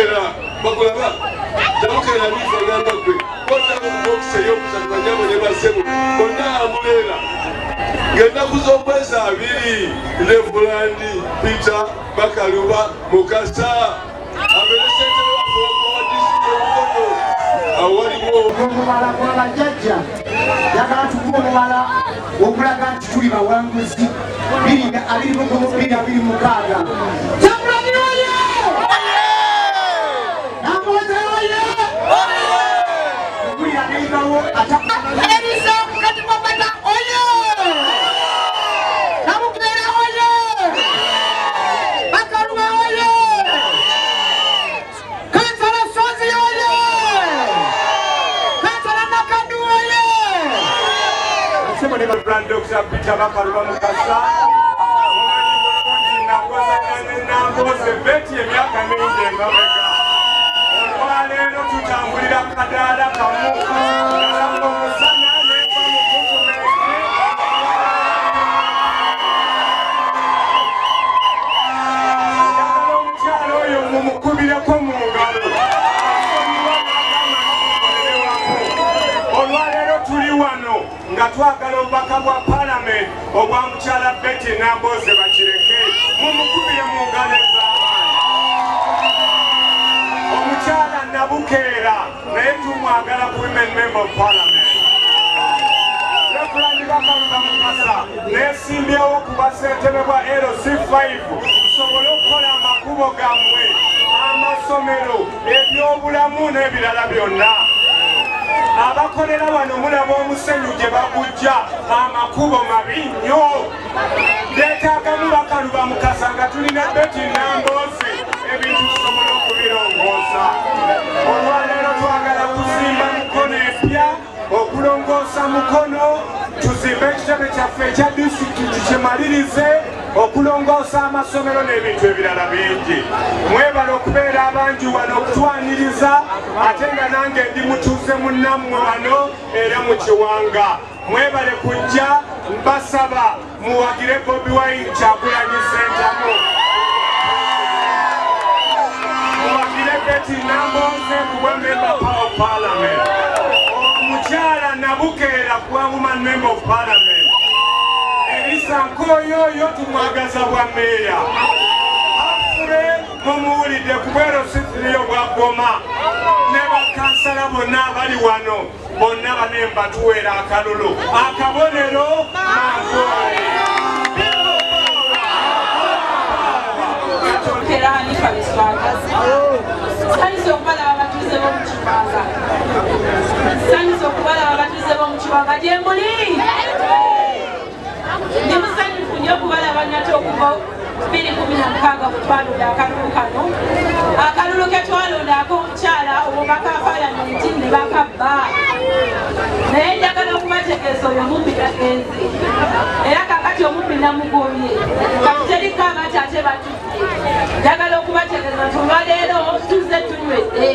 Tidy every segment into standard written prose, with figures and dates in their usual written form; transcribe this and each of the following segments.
Nabukera bakulaba Nabukera bifa ngambakwe konna bokise yokusanga nyabo ne basebo konna amulera ng'ennaku z'omwezi abiri Reverend Peter Bakaluba Mukasa abeere ssentebe waffe wa disitulikiti Omukono awaliwo omubala gw'abajjajja yagala tukuba omubala okulaga nti tuli bawanguzi 2026 Dr. Peter Bakaluba Mukasa Namboze beti emyaka mingi emabega olwaleero tutambulira kadaala kamu nalamba omusana nenva mukukumeke njagala omukyalo oyo mumukubireko mu ngalo olwaleero tuli wano nga twagala obubaka bwa Parliament obwa mukyala Betty Namboze bakireke mumukubire mu ngalo ez'amaanyi. Omukyala Nabukera naye tumwagala ku Women Member of Parliament. Reverend Bakaluba Mukasa neesimbyewo ku basentebe bwa LC5 tusobole okukola amakubo gammwe, amasomero, ebyobulamu n'ebirala byonna. Abakolera wano mulaba omusenyu gye bagujja amakubo mabi nnyo. Ndeetaagamu Bakaluba Mukasa nga tulina Betty Namboze ebintu tusobola okubirongoosa. Olwaleero twagala kuzimba Mukono empya, okulongoosa Mukono, tuzimbe ekitebe kyaffe ekya disitulikiti kimalirize, okulongoosa amasomero n'ebintu ebirala bingi. Mwebale okubeera abangi wano okutwaniriza, ate nga nange ndi mutuuze munnammwe wano era mu kiwanga. Mwebale kujja, mbasaba muwagire Bobi Wine Kyagulanyi Ssentamu, muwagire Betty Namboze kuba Member of Parliament, omukyala Nabukera kuba Woman Member of Parliament, Elisa Nkoyoyo tumwagaza bwa meeya, Afure mumuwulidde ku bwerositiriyo bwa Goma, ne bakansala bonna abali wano bonna banemba tuweera akalulu akabonero Mangoole. Sanyiza okubalaba abatuuze b'omu Kiwanga. Sanyiza okubalaba abatuuze b'omu Kiwanga gye muli. Ndi musanyufu nnyo okubalaba nate okuva 2016 bwe twalonda akalulu kano. Akalulu ke twalonda ak'omukyala omubaka wa Paalamenti ne bakabba. Naye njagala okubategeeza oyo omubbi tagenze. Era kakati omubbi namugobye. Kati teriko abaati ate batudde. Njagala okubategeeza nti olwaleero tuze tunywedde.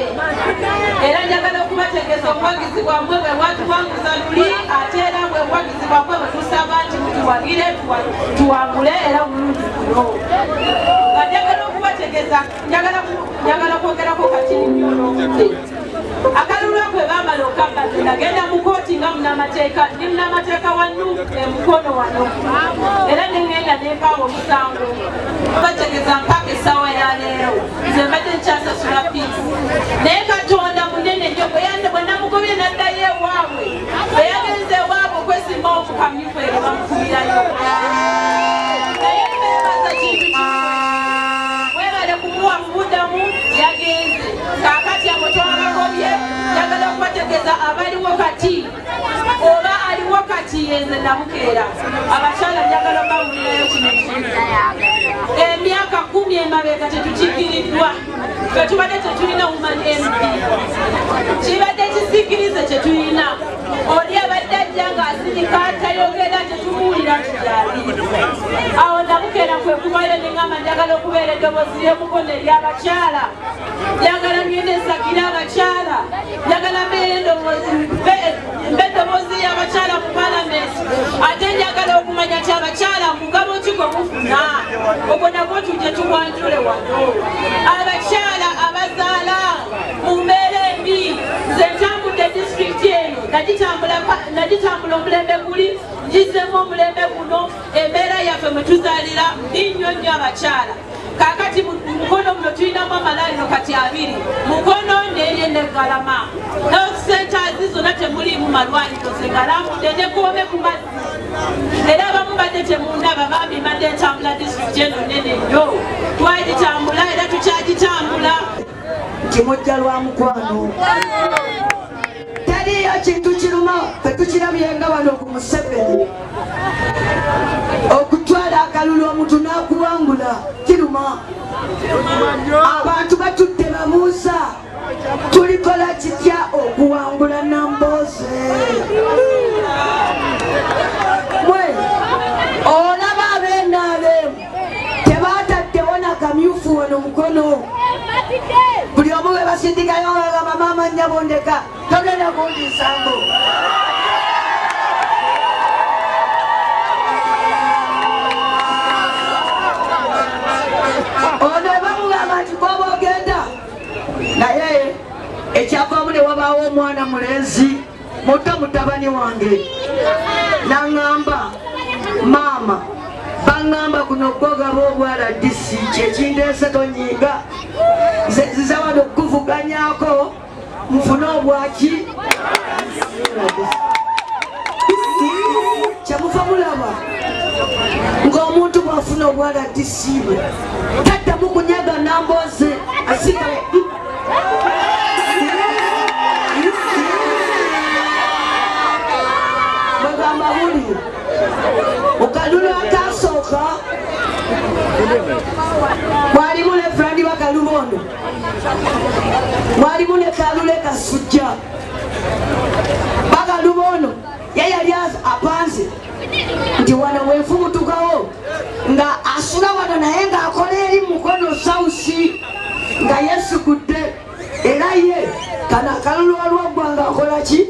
Era njagala okubategeeza obuwagizi bwammwe bwe bwatuwanguza luli, ate era bwe buwagizi bwammwe bwe tusaba nti mutuwagire tuwangule era bulungi kuno. Nga njagala okubategeeza, njagala kwogerako katini nnyo n'obudde. Akalulu ako bwe baamala okabba nagenda mu kooti nga munnamateeka, ndi munnamateeka wa Nuupu e Mukono wano. Era ne ngenda ne mpaawo omusango. Bategeeza mpaka essaawa ya leero nze mbadde nkyasasula fiisi. Naye Katonda munene nnyo bwe namugobye n'addayo ewaabwe. Bwe yagenze ewaabwe okwesimbawo ku kamyufu ero bamukubirayo. Naye mbeebaza kintu kimu. Mwebale kumuwa mu buddamu yagenze. Kaakati abo twabagobye, njagala okubategeeza abaliwo kati oba aliwo kati yenze Nabukera. Abakyala njagala bawulirayo kino ekizibu. Emyaka 10 emabega tetukiikiriddwa. Ffe tubadde tetulina Woman MP. Kibadde kisiikirize kye tulina. Oli abadde ajja ng'asirika atayogera tetumuwulira nti gyali. Awo Nabukera kwe kubayo ne ngamba njagala okubeera eddoboozi ly'Omukono ery'abakyala. Njagala ngende nsakire abakyala. Njagala mbeere eddoboozi y'abakyala mu Paalamenti. Ate njagala okumanya nti abakyala mugabo ki gwe mufuna. Ogwo nagwo tujje tuwanjule wano. Abakyala abazaala nagitambula omulembe guli ngizzemu omulembe guno embeera yaffe mwe tuzaalira nnyo nnyo abakyala. Kakati mukono muno tulinamu amalwaliro kati 2 mukono n'eri n'Eggalama. Health centers zonna temuliimu malwaliro zegalamudde ne Gombe ku mazzi. Era abamu badde temundaba bambi mbadde ntambula disitulikiti eno nnene nnyo. Twagitambula era tukyagitambula. Kimujja lwa mukwano. Teriyo kintu kiruma ffe tukirabyenga wano ku Museveni. Okutwala akalulu omuntu n'akuwangula kiruma. Abantu batudde babuuza tulikola kitya okuwangula Nambooze. Mwe olaba ab'ennaale tebaataddewo nakamyufu wano mukono. Buli omu we basindikayo bagamba maama Nnyabondeka togenda kundi nsango. Ono bamugamba nti bw'oba ogenda naye ekyavaamu ne wabaawo omwana mulenzi muto mutabani wange n'aŋŋamba maama baŋŋamba kuno gwogaba obwala disi kyekindeese tonyiiga nze wano okuvuganyaako nfune obwaki kyemuva mulaba ng'omuntu bw'afuna obwala disiibwe taddamu kunyaga Nambooze asigale bagamba buli okalulu akasooka mwalimu ne Frandi Bakalubondo mwalimu ne Kalule Kasujja. Bakalubondo ye yali apanze nti wano weefumutukawo nga asula wano naye ng'akola eri mukono South nga yeesugudde era ye kana akalulu olw'oggwanga akola ki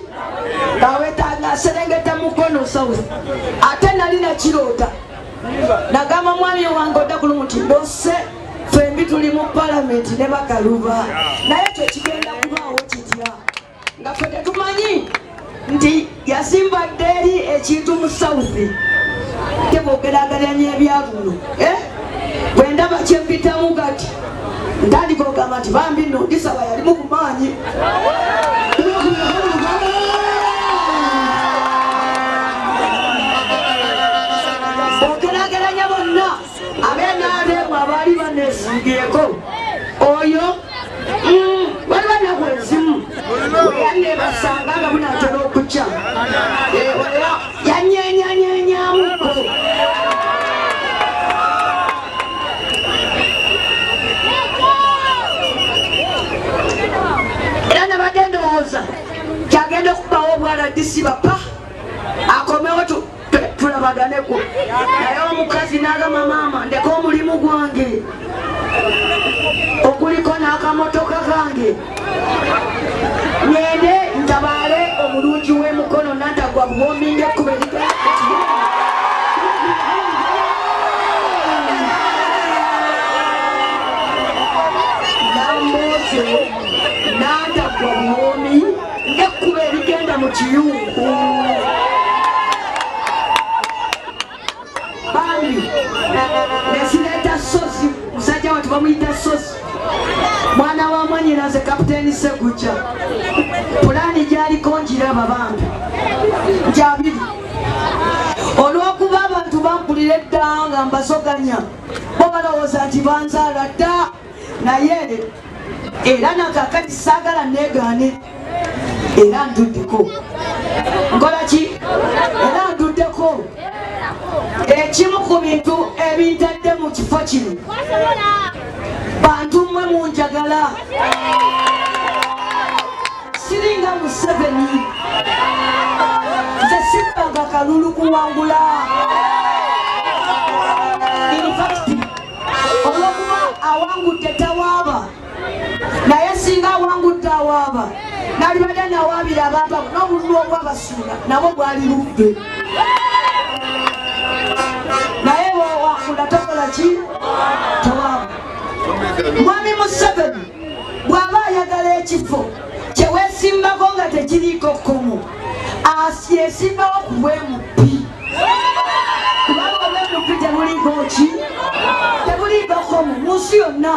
ng'awetanga aserengeta mukono South. Ate nali nakiroota nagamba mwami wange oddakulu nti ndose fembi tuli mu palamenti ne Bakaluba naye kyo kigenda kubaawo kitya nga ffe tetumanyi nti yasimbadde eri ekintu mu South teboogeraganyanya ebyaluno bwe ndaba kyempitamu kati ntandika ogamba nti bambi nno ndisaba yalimu ku maanyi. Ogerageranya bonna ab'ennaaleemu abaali baneesibyeko oyo wali banabwezimu weyanneebasanga nga bunatera okukya yanyenyanyenyamuko. Era nabadde ndowooza kyagenda okubawo obwala disiba pa akomewo tulabaganeko naye omukazi n'agamba maama ndeka omulimu gwange okuliko n'akamotoka kange ngende ntabaale omulungi w'emukono nantagwa bwominga ekkuba erigenda Nambooze nantagwa bwomi ng'ekkuba erigenda mu kiyungu. Bambi nesireeta Sozi musajja watu bamuyita Sozi mwana wa mwanyinaze Kapiteeni Segujja pulaani gyaliko ngiraba bambi nkyabiri olw'okuba abantu bampulira edda nga mbasoganya bo balowooza nti banzaala dda naye era nakakati saagala neegaane era ntuddeko nkola ki era ntuddeko ekimu ku bintu ebintadde mu kifo kino bantu mmwe munjagala siringa Museveni nze sibbanga kalulu kuwangula infacti olwokuba awangudde tawaaba naye singa awangudde awaaba nalibadde nawaabira abantu abo n'obululu obwabasuula nabwo bwali lubbe naye bwowangula tokola ki tawaaba. Mwami Museveni bw'aba ayagala ekifo kyeweesimbako nga tekiriiko kkomo yesimbawo ku bwemupi kubanga obwemupi tebuliiko ki tebuliikako mu nsi yonna